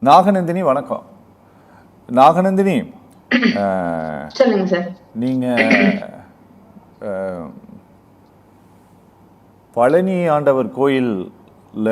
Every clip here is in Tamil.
நாகநந்தினி வணக்கம். நாகநந்தினி, சொல்லுங்க சார். நீங்க பழனி ஆண்டவர் கோயில்ல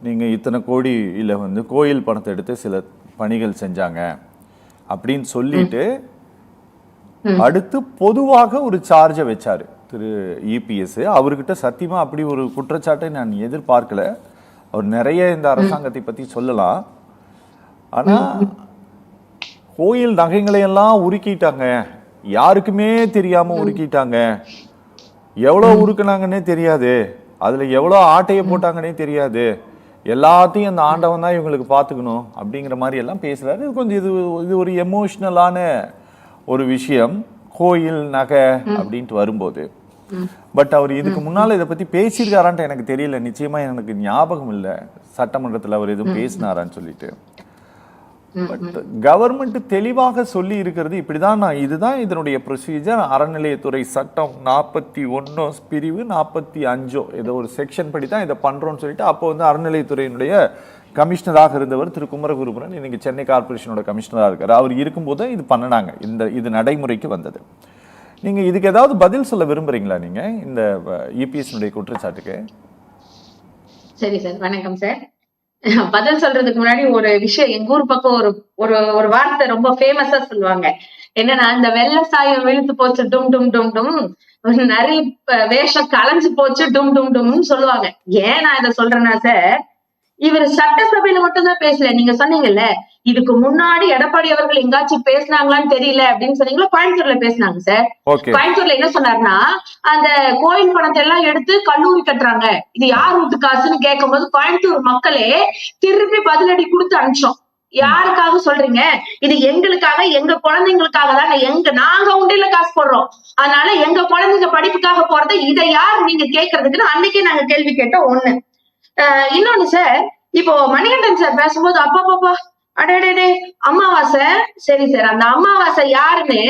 நீங்க இத்தனை கோடியில கோயில் பணத்தை எடுத்து சில பணிகள் செஞ்சாங்க அப்படின்னு சொல்லிட்டு அடுத்து பொதுவாக ஒரு சார்ஜை வச்சாரு திரு இபிஎஸ். அவர்கிட்ட சத்தியமா அப்படி ஒரு குற்றச்சாட்டை நான் எதிர்பார்க்கல. அவர் நிறைய இந்த அரசாங்கத்தை பத்தி சொல்லலாம். ஆனா கோயில் நகைகளை எல்லாம் உருக்கிட்டாங்க, யாருக்குமே தெரியாம உருக்கிட்டாங்க, எவ்வளவு உருக்குனாங்கன்னே தெரியாது, அதுல எவ்வளவு ஆட்டையை போட்டாங்கன்னே தெரியாது, எல்லாத்தையும் அந்த ஆண்டவன் தான் இவங்களுக்கு பார்த்துக்கணும் அப்படிங்கிற மாதிரி எல்லாம் பேசுறாரு. இது கொஞ்சம் இது ஒரு எமோஷ்னலான ஒரு விஷயம் கோயில் நகை அப்படின்ட்டு வரும்போது. பட் அவர் இதுக்கு முன்னால இதை பத்தி பேசியிருக்காரான்ட்டு எனக்கு தெரியல, நிச்சயமா எனக்கு ஞாபகம் இல்லை சட்டமன்றத்தில் அவர் எதுவும் பேசினாரான்னு சொல்லிட்டு. பட் கவர்மெண்ட் தெளிவாக சொல்லி இருக்கிறது இப்படிதான், இதுதான் இதனுடைய ப்ரொசீஜர். அறநிலையத்துறை சட்டம் 41 பிரிவு 45 ஏதோ ஒரு செக்ஷன் படி தான் இதை பண்றோம்னு சொல்லிட்டு அப்போ அறநிலையத்துறையினுடைய கமிஷனராக இருந்தவர் திரு குமரகுருபரன் இன்னைக்கு சென்னை கார்பரேஷனோட கமிஷனராக இருக்காரு. அவர் இருக்கும்போது இது பண்ணினாங்க, இது நடைமுறைக்கு வந்தது. நீங்க இதுக்கு ஏதாவது பதில் சொல்ல விரும்புறீங்களா நீங்க இந்த இபிஎஸ் குற்றச்சாட்டுக்கு? சரி சார், வணக்கம் சார். பதில் சொல்றதுக்கு முன்னாடி ஒரு விஷயம், எங்க ஊர் பக்கம் ஒரு வார்த்தை ரொம்ப ஃபேமஸா சொல்லுவாங்க. என்னன்னா, இந்த வெள்ள சாயம் விழுத்து போச்சு டும் டும் டும் டும், நிறைய வேஷம் களைஞ்சு போச்சு டும் டும் டும்னு சொல்லுவாங்க. ஏன் நான் இதை சொல்றேன்னா சார், இவர் சட்டசபையில மட்டும் தான் பேசல. நீங்க சொன்னீங்கல்ல, இதுக்கு முன்னாடி எடப்பாடி அவர்கள் எங்காச்சும் பேசினாங்களான்னு தெரியல அப்படின்னு சொன்னீங்களா, கோயம்புத்தூர்ல பேசினாங்க சார். கோயம்புத்தூர்ல என்ன சொன்னாருன்னா, அந்த கோயில் பணத்தை எல்லாம் எடுத்து கல்லூரி கட்டுறாங்க, இது யார் வீட்டு காசுன்னு கேட்கும் போது கோயம்புத்தூர் மக்களே திருப்பி பதிலடி கொடுத்து அனுப்பிச்சோம். யாருக்காக சொல்றீங்க? இது எங்களுக்காக, எங்க குழந்தைங்களுக்காக தானே, நாங்க உண்டியில காசு போடுறோம், அதனால எங்க குழந்தைங்க படிப்புக்காக போறது, இதை யார் நீங்க கேட்கறதுக்குன்னு அன்னைக்கே நாங்க கேள்வி கேட்டோம். ஒண்ணு. இன்னொன்னு சார், இப்போ மணிகண்டன் சார் பேசும்போது அப்பா அடே அமாவாசை, சரி சார், அந்த அமாவாசை யாருன்னு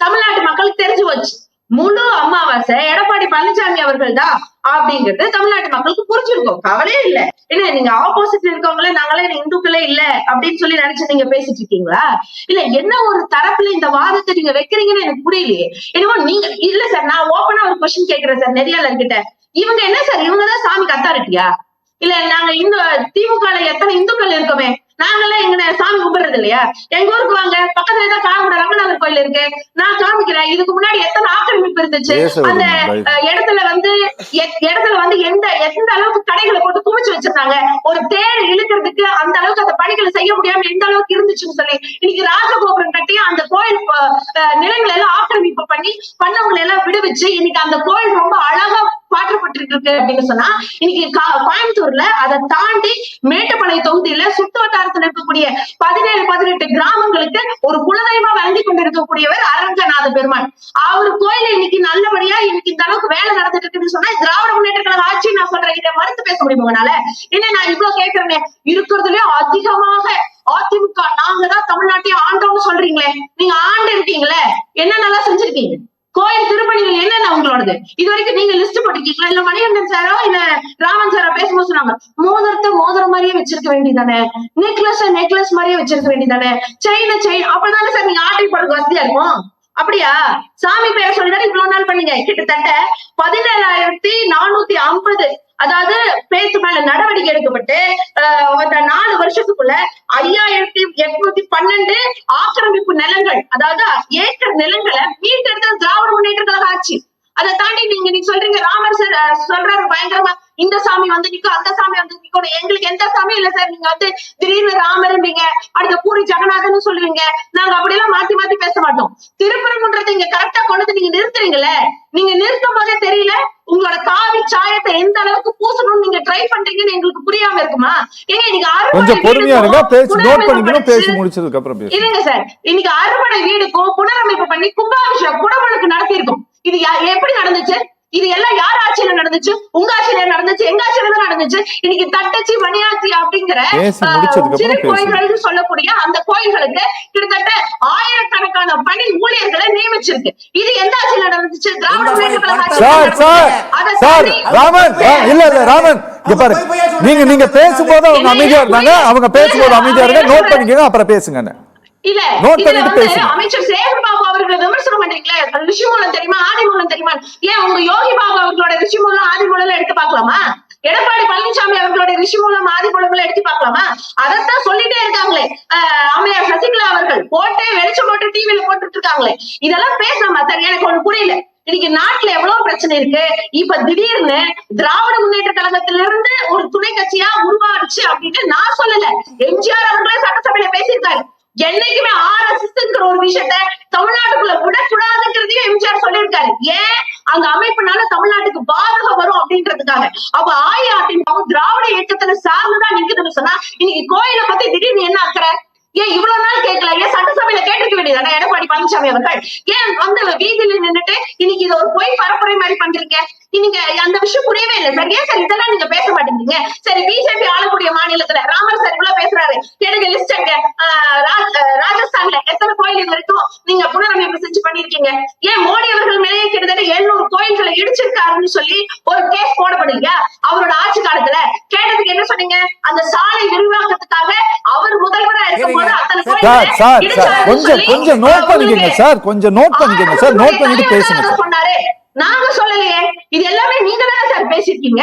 தமிழ்நாட்டு மக்களுக்கு தெரிஞ்சு வச்சு, முழு அமாவாசை எடப்பாடி பழனிசாமி அவர்கள் தான் அப்படிங்கிறது தமிழ்நாட்டு மக்களுக்கு புரிஞ்சிருக்கும். கவலையே இல்ல. இல்ல, நீங்க ஆப்போசிட்ல இருக்கவங்களே நாங்களே இந்துக்களே இல்ல அப்படின்னு சொல்லி நினைச்சு நீங்க பேசிட்டு இருக்கீங்களா? இல்ல, என்ன ஒரு தரப்புல இந்த வாதத்தை நீங்க வைக்கிறீங்கன்னு எனக்கு புரியலையே. என்னவோ நீங்க இல்ல சார், நான் ஓப்பனா ஒரு கொஸ்டின் கேட்கிறேன் சார் நெறியாளர் கிட்ட. இவங்க என்ன சார், இவங்கதான் சாமிக்கு அத்தாரிட்டியா? இல்ல, நாங்க திமுக எத்தனை இந்துக்கள் இருக்கோமே, நாங்கெல்லாம் எங்க சாமி கும்பிடுறது இல்லையா? எங்க ஊருக்கு வாங்க, பக்கத்துல தான் காரமட ரங்கநாதர் கோயில் இருக்கு, நான் காமிக்கிறேன். இதுக்கு முன்னாடி எத்தனை ஆக்கிரமிப்பு இருந்துச்சு, அந்த இடத்துல எந்த அளவுக்கு கடைகளை போட்டு குமிச்சு வச்சிருந்தாங்க, ஒரு தேர் இழுக்கிறதுக்கு அந்த அளவுக்கு அந்த பணிகளை செய்ய முடியாம எந்த அளவுக்கு இருந்துச்சுன்னு சொல்லி இன்னைக்கு ராஜகோபுரம் கட்டி அந்த கோயில் நிலங்களை எல்லாம் ஆக்கிரமிப்பு பண்ணவங்களை எல்லாம் விடுவிச்சு இன்னைக்கு அந்த கோயில் ரொம்ப அழகா மாற்றப்பட்டு இருக்கு அப்படின்னு சொன்னா, இன்னைக்கு கோயம்புத்தூர்ல அதை தாண்டி மேட்டுப்பாளையம் தொகுதியில சுற்று வட்டாரத்தில் இருக்கக்கூடிய 17 கிராமங்களுக்கு ஒரு குலதெய்வமா வழங்கி கொண்டிருக்கக்கூடியவர் அரங்கநாத பெருமாள். அவர் கோயில இன்னைக்கு நல்லபடியா இன்னைக்கு இந்த அளவுக்கு வேலை நடந்துட்டு இருக்குன்னு சொன்னா, திராவிட முன்னேற்ற கழக ஆட்சி நான் சொல்றேன், இதை மறுத்து பேச முடியும் உங்களால? என்ன நான் இவ்வளவு கேட்கிறேன், இருக்கிறதுலயே அதிகமாக அதிமுக நாங்க தான் தமிழ்நாட்டையும் ஆண்டோம்னு சொல்றீங்களே, நீங்க ஆண்டு இருக்கீங்களே, என்ன நல்லா செஞ்சிருக்கீங்க? கோயில் திருப்பணிகள் என்னென்ன உங்களோடது இது வரைக்கும் நீங்க லிஸ்ட் போட்டிருக்கீங்களா? இல்ல மணிகண்டன் சாரோ இல்ல ராமன் சாரோ பேசும்போது சொன்னாங்க, மோதிரத்தை மோதிரம் மாதிரியே வச்சிருக்க வேண்டியதானே, நெக்லஸ் மாதிரியே வச்சிருக்க வேண்டியதானே, செயின் அப்படிதானே சார் நீங்க ஆட்டை போடுறது வசதியா இருக்கும்? அப்படியா? சாமி பேரை சொல்லிதான் இவ்வளவு நாள் பண்ணீங்க. கிட்டத்தட்ட 17,450 அதாவது பேச்சு மேல நடவடிக்கை எடுக்கப்பட்டு 4 வருஷத்துக்குள்ள 5,812 ஆக்கிரமிப்பு நிலங்கள், அதாவது ஏக்கர் நிலங்களை மீட்டெடுத்த திராவிட முன்னேற்ற கழக ஆட்சி. அதை தாண்டி நீங்க சொல்றீங்க ராமர் சார் சொல்றாரு பயங்கரமா, இந்த சாமி நிக்கும், அந்த சாமி நிக்கும். எங்களுக்கு எந்த சாமி இல்ல சார். நீங்க திடீர்னு ராமரும்பீங்க, அடுத்த பூரி ஜெகநாதன் சொல்லுவீங்க. நாங்க அப்படியெல்லாம் மாத்தி பேச மாட்டோம். திருப்பரங்குன்றத்தை இங்க கரெக்டா கொண்டு நீங்க நிறுத்துறீங்கல்ல, நீங்க நிறுத்தும் போதே தெரியல உங்களோட காவி சாயத்தை எந்த அளவுக்கு பூசணும்னு நீங்க ட்ரை பண்றீங்கன்னு எங்களுக்கு புரியாம இருக்குமா? ஏங்க இன்னைக்கு இருங்க சார், இன்னைக்கு அறுபடை வீடுக்கும் புனரமைப்பு பண்ணி கும்பாபிஷேகம் குடமுழுக்கு நடத்தி இருக்கும். இது எப்படி நடந்துச்சு? இது எல்லாம் யார் ஆட்சியில நடந்துச்சு? உங்க ஆட்சியில நடந்துச்சு, எங்க ஆட்சியில தான் நடந்துச்சு. இன்னைக்கு தட்டச்சி மணியாச்சி அப்படிங்கிற சிறு கோயில்கள் சொல்லக்கூடிய அந்த கோயில்களுக்கு கிட்டத்தட்ட ஆயிரக்கணக்கான பணி ஊழியர்களை நியமிச்சிருக்கு. இது எந்த ஆட்சியில நடந்துச்சு? திராவிட முன்னேற்ற கழக ஆட்சி. நீங்க பேசும்போது அவங்க அமைதியா இருந்தாங்க, அவங்க பேசும்போது அமைதியா இருங்க, நோட் பண்ணிக்கங்க, அப்புறம் பேசுங்க. இல்ல நோட் பண்ணிட்டு பேசுங்க. அமைச்சர் சேகர் பாபு அவர்களை விமர்சனம் பண்றீங்களே, ரிஷிமூலம் தெரியுமா ஆதிமூலம் தெரியுமா? ஏன் உங்க யோகி பாபு அவர்களோட ரிஷிமூலம் ஆதிமூலம் எடுத்து பார்க்கலாமா? எடப்பாடி பழனிசாமி அவர்களுடைய ரிஷிமூலம் ஆதிமூலம் எடுத்து பார்க்கலாமா? அதைத்தான் சொல்லிட்டே இருக்காங்களே அம்மையார் சசிகலா அவர்கள் போட்டு வெளிச்சம் போட்டு டிவில போட்டுட்டு இருக்காங்களே. இதெல்லாம் பேசலாமா சார்? எனக்கு ஒண்ணு புரியல. இன்னைக்கு நாட்டுல எவ்வளவு பிரச்சனை இருக்கு. இப்ப திடீர்னு திராவிட முன்னேற்ற கழகத்திலிருந்து ஒரு துணை கட்சியா உருவாச்சு அப்படின்னு நான் சொல்லல, எம்ஜிஆர் அவர்களே சட்டசபையில பேசியிருக்காரு. என்னைக்குமே RSS ஒரு விஷயத்த தமிழ்நாட்டுக்குள்ள விடக்கூடாதுங்கிறதையும் எம்ஜிஆர் சொல்லியிருக்காரு. ஏன்? அந்த அமைப்புனால தமிழ்நாட்டுக்கு பாதகம் வரும் அப்படின்றதுக்காக. அப்ப அஇஅதிமுக திராவிட இயக்கத்துல சார்ந்துதான் நிக்குதுன்னு சொன்னா இன்னைக்கு கோயிலை பத்தி திடீர்னு என்ன ஆக்குற? ஏன் இவ்வளவு நாள் கேட்கல? ஏன் சட்டசபையில கேட்டுக்க வேண்டியதானே எடப்பாடி பழனிசாமி அவர்கள்? ஏன் வந்து வீதியில நின்னுட்டு இன்னைக்கு இது ஒரு பொய் பரப்புரை மாதிரி பண்றீங்க? நீங்க அந்த விஷயம் புரியவே இல்லை சார். ஏன் சார் இதெல்லாம் நீங்க பேச மாட்டேங்கிறீங்க? சரி, பிஜேபி ஆளக்கூடிய மாநிலத்துல ராமர் சார் இவ்வளவு பேசுறாரு, கேளுங்க லிஸ்ட் எங்க. ராஜஸ்தான்ல எத்தனை கோயில் வரைக்கும் நீங்க புனரமைப்பு செஞ்சு பண்ணிருக்கீங்க? ஏன் மோடி அவர்கள் மேலேயே கிட்டத்தட்ட 700 கோயில்களை இடிச்சிருக்காருன்னு சொல்லி ஒரு கேஸ் போடப்படுங்க அவரோட ஆட்சி காலத்துல? கேட்டதுக்கு என்ன சொன்னீங்க? அந்த சாலை விரிவாக்கத்துக்காக அவர் முதல்வரா இருக்கும்போது அத்தனை கொஞ்சம் நோட் பண்ணிக்கங்க சார், கொஞ்சம் நோட் பண்ணிக்கங்க சார், நோட் பண்ணிட்டு பேசுங்க சொன்னாரு. நாங்க சொல்லலையே, இது எல்லாமே நீங்க தானே சார் பேசிருக்கீங்க.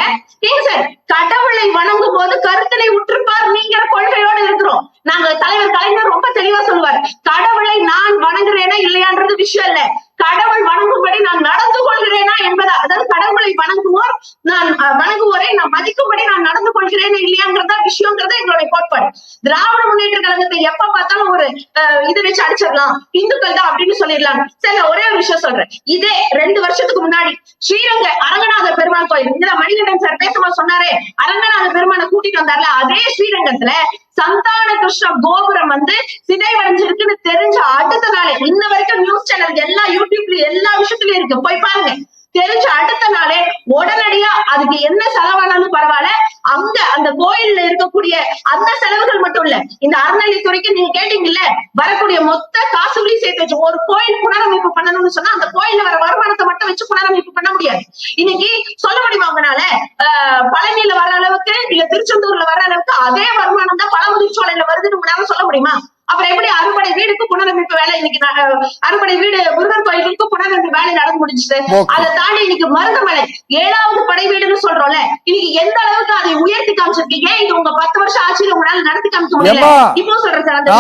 ஏங்க சார், கடவுளை வணங்கும் போது கருத்தினை உற்றுப்பார் நீங்கிற கொள்கையோட இருக்கிறோம். நாங்க தலைவர் கலைஞர் ரொம்ப தெளிவா சொல்லுவார், கடவுளை நான் வணங்குறேனா இல்லையான்றது விஷயம் இல்ல, கடவுள் வணங்கும்படி நான் நடந்து கொள்கிறேனா என்பதா. அதாவது கடவுளை வணங்குவோரை நான் மதிக்கும்படி நான் நடந்து கொள்கிறேன் இல்லையாங்கிறதா விஷயங்கிறத எங்களுடைய கோட்பாடு. திராவிட முன்னேற்ற கழகத்தை எப்ப பார்த்தாலும் ஒரு இது வச்சு அடிச்சிடலாம், இந்துக்கள் தான் அப்படின்னு சொல்லிடலாம். சரி, ஒரே ஒரு விஷயம் சொல்றேன். இதே 2 வருஷத்துக்கு முன்னாடி ஸ்ரீரங்க அரங்கநாத பெருமாள் கோயில், இதுல மணிகண்டன் சார் பேசும்போது சொன்னாரே, அரங்கநாத பெருமானை கூட்டிட்டு வந்தார்ல, அதே ஸ்ரீரங்கத்துல சந்தான கிருஷ்ண கோபுரம் வந்து சிதைவடைஞ்சிருக்குன்னு தெரிஞ்ச அடுத்த நாளே, இன்ன வரைக்கும் நியூஸ் சேனல் எல்லா யூடியூப்ல எல்லா விஷயத்துலயும் இருக்கு, போய் பாருங்க. தெரிஞ்ச அடுத்த நாளே உடனடியா அதுக்கு என்ன செலவானாலும் பரவாயில்ல, அங்க அந்த கோயில்ல இருக்கக்கூடிய அந்த செலவுகள் மட்டும் இல்ல, இந்த அறநிலைத்துறைக்கு நீங்க கேட்டீங்கல்ல, வரக்கூடிய மொத்த காசுகளையும் சேர்த்து வச்சு ஒரு கோயில் புனரமைப்பு பண்ணணும்னு சொன்னா அந்த கோயில்ல வர வருமானத்தை மட்டும் வச்சு புனரமைப்பு பண்ண முடியாது. இன்னைக்கு சொல்ல முடியுமா அவங்கனால? பழனியில வர அளவுக்கு இல்ல திருச்செந்தூர்ல வர அளவுக்கு அதே வருமானம் தான் பழமுதிர்ச்சோலையில வருதுன்னு உங்களால சொல்ல முடியுமா? அப்புறம் எப்படி அறுபடை வீடுக்கு புனரமைப்பு வேலை இன்னைக்கு அறுபடை வீடு முருகன் கோயிலுக்கு புனரமைப்பு வேலை நடந்து முடிஞ்சுது. அதை தாண்டி இன்னைக்கு மருதமலை 7வது படை வீடுன்னு சொல்றோம்ல, இன்னைக்கு எந்த அளவுக்கு அதை உயர்த்தி காமிச்சிருக்கீங்க? இது உங்க 10 வருஷம் ஆட்சியில உங்களால நடத்தி காமிக்க முடியல. இப்போ சொல்றேன் சார், அந்த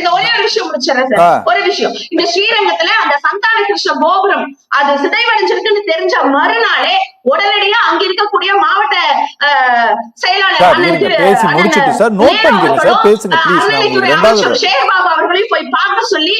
இந்த ஒரே ஒரு விஷயம் முடிச்சிடறேன் சார், ஒரு விஷயம். இந்த ஸ்ரீரங்கத்துல அந்த சந்தான கிருஷ்ண கோபுரம் அது சிதைவடைஞ்சிருக்குன்னு தெரிஞ்ச மறுநாளே உடனடியா அங்க இருக்கக்கூடிய மாவட்ட செயலாளர் சேகர்பாபு அவர்களையும் போய் பார்க்க சொல்லி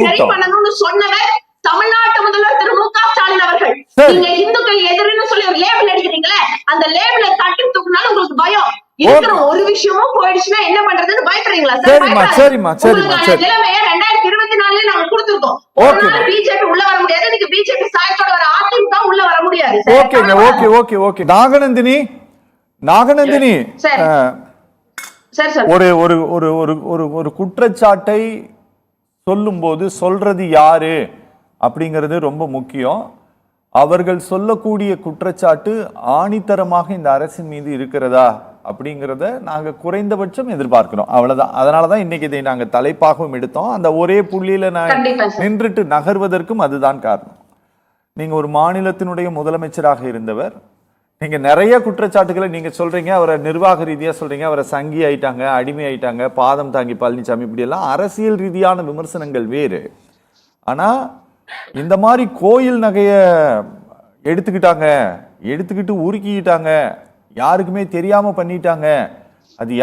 சரி பண்ணணும்னு சொன்னவர் தமிழ்நாட்டு முதல்வர் திரு மு.க. ஸ்டாலின் அவர்கள். நீங்க இந்துக்கள் எதிரின்னு சொல்லி ஒரு லேபிள் அடிக்கிறீங்களே, அந்த லேபிளை தட்டி தூக்குனாலும் உங்களுக்கு பயம் இருக்கிற ஒரு விஷயமும் போயிடுச்சுன்னா என்ன பண்றதுன்னு பயப்படுறீங்களா சார்? நிலைமைய 2024 நாங்க கொடுத்திருக்கோம். ஒரு நாள் பிஜேபி உள்ள வர முடியாது, இன்னைக்கு பிஜேபி சாயத்தோட வர அதிமுக உள்ள வர முடியாது. ஓகே நாகநந்தினி ஒரு குற்றச்சாட்டை சொல்லும் போது சொல்றது யாரு அப்படிங்கிறது ரொம்ப முக்கியம். அவர்கள் சொல்லக்கூடிய குற்றச்சாட்டு ஆணித்தரமாக இந்த அரசின் மீது இருக்கிறதா அப்படிங்கிறத நாங்க குறைந்தபட்சம் எதிர்பார்க்கிறோம், அவ்வளவுதான். அதனாலதான் இன்னைக்கு இதை நாங்க தலைப்பாகவும் எடுத்தோம். அந்த ஒரே புள்ளியில நின்றுட்டு நகர்வதற்கும் அதுதான் காரணம். நீங்க ஒரு மாநிலத்தினுடைய முதலமைச்சராக இருந்தவர், நீங்க நிறைய குற்றச்சாட்டுகளை நீங்க சொல்றீங்க, அவரை நிர்வாக ரீதியா சொல்றீங்க, அவரை சங்கி ஆயிட்டாங்க, அடிமை ஆயிட்டாங்க, பாதம் தாங்கி பழனிசாமி, இப்படி எல்லாம் அரசியல் ரீதியான விமர்சனங்கள் வேறு. ஆனா இந்த மாதிரி கோயில் நகைய எடுத்துக்கிட்டு உருக்கிட்டாங்க, யாருக்குமே தெரியாம பண்ணிட்டாங்க, அது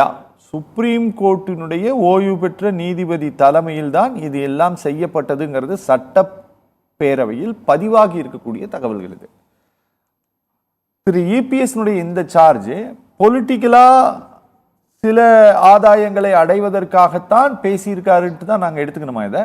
சுப்ரீம் கோர்ட்டினுடைய ஓய்வு பெற்ற நீதிபதி தலைமையில் தான் இது எல்லாம் செய்யப்பட்டதுங்கிறது சட்டப்பேரவையில் பதிவாகி இருக்கக்கூடிய தகவல்கள். இது திரு இபிஎஸ்னுடைய இந்த சார்ஜ் பொலிட்டிக்கலா சில ஆதாயங்களை அடைவதற்காகத்தான் பேசியிருக்காருன்ட்டு தான் நாங்க எடுத்துக்கணுமா? இதை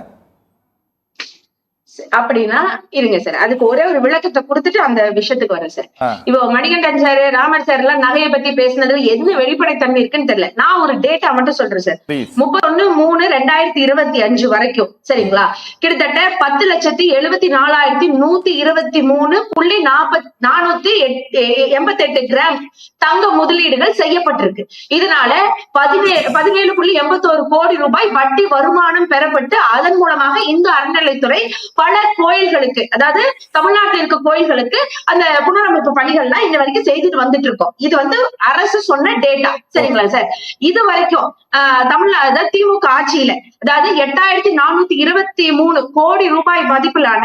அப்படின்னா இருங்க சார், அதுக்கு ஒரே ஒரு விளக்கத்தை கொடுத்துட்டு அந்த விஷயத்துக்கு வரேன் சார். ஆ. இப்போ மணிகண்டன் சார், ராமர் சார் எல்லாம் நகையை பத்தி பேசினது என்ன வெளிப்படைத்தன்மை இருக்குன்னு தெரியல. நான் ஒரு டேட்டா மட்டும் சொல்றேன் சார். Please. 31/3/2025 வரைக்கும் சரிங்களா, கிட்டத்தட்ட 10,123,123.488 கிராம் தங்க முதலீடுகள் செய்யப்பட்டிருக்கு. இதனால 17.81 கோடி ரூபாய் வட்டி வருமானம் பெறப்பட்டு அதன் மூலமாக இந்து அறநிலைத்துறை பல கோயில்களுக்கு, அதாவது தமிழ்நாட்டில் இருக்க கோயில்களுக்கு அந்த புனரமைப்பு பணிகள்லாம் இன்ன வரைக்கும் செய்துட்டு வந்துட்டு இருக்கோம். இது அரசு சொன்ன டேட்டா சரிங்களா சார். இது வரைக்கும் தமிழ்நாடு திமுக ஆட்சியில, அதாவது 8,423 கோடி ரூபாய் மதிப்பிலான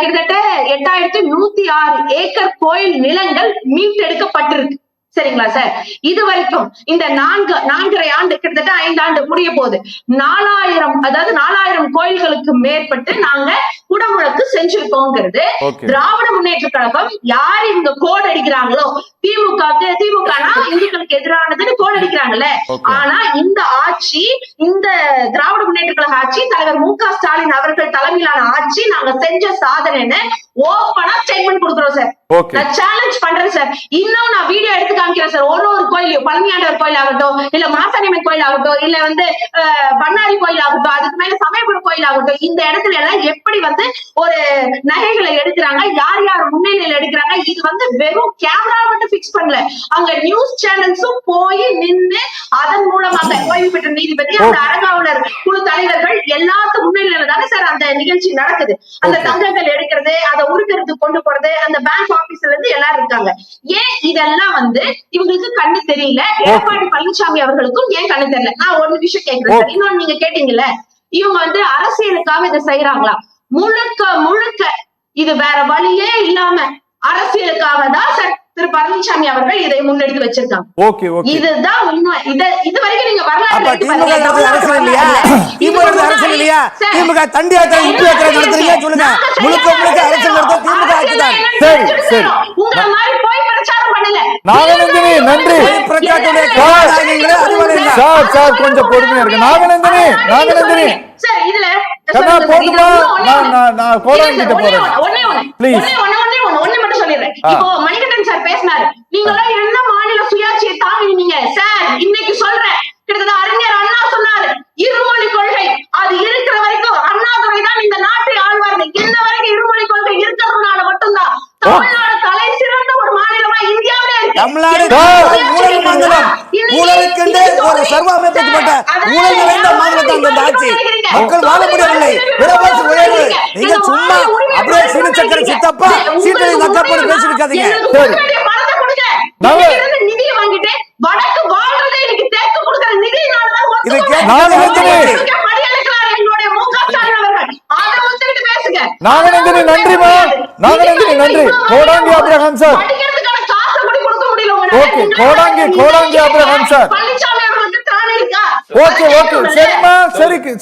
கிட்டத்தட்ட 8,106 ஏக்கர் கோயில் நிலங்கள் மீட்டெடுக்கப்பட்டிருக்கு சரிங்களா சார். இது வரைக்கும் இந்த 4.5 ஆண்டு, கிட்டத்தட்ட 5 ஆண்டு முடிய போகுது. 4,000 கோயில்களுக்கு மேற்பட்டு நாங்க குடமுழக்கு செஞ்சிருக்கோங்கிறது. திராவிட முன்னேற்ற கழகம் யார் இந்த கோட் அடிக்கிறாங்களோ, திமுகனா இந்துக்களுக்கு எதிரானதுன்னு கோட் அடிக்கிறாங்கல்ல, ஆனா இந்த ஆட்சி, இந்த திராவிட முன்னேற்ற கழக ஆட்சி, தலைவர் மு.க. ஸ்டாலின் அவர்கள் தலைமையிலான ஆட்சி நாங்க செஞ்ச சாதனைன்னு ஓப்பனா ஸ்டேட்மெண்ட் கொடுக்குறோம் சார். நான் சேலஞ்ச் பண்றேன் சார். இன்னும் நான் வீடியோ எடுத்து காமிக்கிறேன் சார். ஒரு கோயிலையும், பழனியாண்டவர் கோயில் ஆகட்டும், இல்ல மாசாணியம்மன் கோயில் ஆகட்டும், இல்ல பண்ணாரி கோயில் ஆகட்டும், அதுக்கு மேல சமயபுரம் கோயில் ஆகட்டும், இந்த இடத்துல எல்லாம் எப்படி ஒரு நகைகளை எடுக்கிறாங்க, யார் யார் முன்னிலையில எடுக்கிறாங்க. இது வெறும் கேமரா மட்டும் பிக்ஸ் பண்ணல, அங்க நியூஸ் சேனல்ஸும் போய் நின்று அதன் மூலமாக ஓய்வு பெற்ற நீதிபதி, அந்த அறங்காவலர் குழு தலைவர்கள் எல்லாத்து முன்னிலையில தானே சார் அந்த நிகழ்ச்சி நடக்குது. அந்த தங்கங்கள் எடுக்கிறது, அதை உருக்கிறது, கொண்டு போறது, அந்த பேங்க் ஆபீஸ்ல இருந்து எல்லாரும் இருக்காங்க. ஏன் இதெல்லாம் இவங்களுக்கு கண்ணு தெரியல? எடப்பாடி பழனிசாமி அவர்களுக்கும் ஏன் கண்ணு தெரியல? நான் ஒரு விஷயம் கேட்கிறேன் சார். இன்னொன்னு நீங்க கேட்டீங்கல்ல, இவங்க அரசியலுக்காக இதை செய்யறாங்களா? முழுக்க இது வேற வழியே இல்லாம அரசியலுக்காக தான் சார் திரு பழனிசாமி அவர்கள் இதை முன்னெடுத்து வச்சிருக்காங்க. இதுதான் உண்மை. இது வரைக்கும் நீங்க வரலாறு அரசியல் இல்லையா? திமுக தண்டி யாத்திரை, இந்து யாத்திரை நடத்துறீங்க சொல்லுங்க. முழுக்க அரசியல் நடத்த திமுக ஆட்சி தான். சரி சரி, உங்களை மாதிரி போய் பிரச்சாரம் பண்ணல. நாகநந்தினி நன்றி. சார் கொஞ்சம் பொறுமையா இருக்கு. நாகநந்தினி சார், இதுல போதுமா? நான் கோடாங்கிட்ட போறேன். ஒண்ணே மட்டும் சொல்லிடுறேன். இப்போ மணிகண்டன் சார் பேசினாரு, நீங்க எல்லாம் என்ன மாநில சுயாட்சியை தாங்கினீங்க சார். இன்னைக்கு சொல்றேன், கிட்டத்தட்ட அறிஞர் அண்ணா சொன்னாரு, இருமொழி கொள்கை அது இருக்கிற வரைக்கும் அண்ணாதுரை தான் இந்த நாட்டை ஆழ்வார்கள். இன்ன வரைக்கும் இருமொழி கொள்கை இருக்கிறதுனால மட்டும்தான் தமிழ்நாடு தலை சிறந்த ஒரு மாநிலமா இந்தியாவிலே இருக்கு. தமிழ்நாடு ஊழல் மாநிலம், ஊழலுக்கென்று ஒரு சர்வாமைக்கப்பட்ட ஊழல் நிறைந்த மாநிலத்தை அந்த ஆட்சி மக்கள் வாழ முடியவில்லை. விலைவாசி உயர்வு. நீங்க சும்மா அப்படியே சீனி சக்கரை சித்தப்பா சீட்டை நக்கப்படி பேசிருக்காதீங்க. நிதியை வாங்கிட்டு வடக்கு வாழ்றதே இன்னைக்கு தெற்கு கொடுக்கிற நிதியினாலதான் இது என்னுடைய மு.க. ஸ்டாலின் அவர்கள் அதை ஒத்துக்கிட்டு பேசுங்க. நாகநந்தினி நன்றிமா. நாகநந்தினி நன்றி. கோடாங்கி அப்ரஹாம் சார், படிக்கிறதுக்கான காசு கூட கொடுக்க முடியல. கோடாங்கி அப்ரஹாம் சார், பழனிசாமி அவர்களுக்கு திராணி இருக்கா? சரிம்மா, சரி.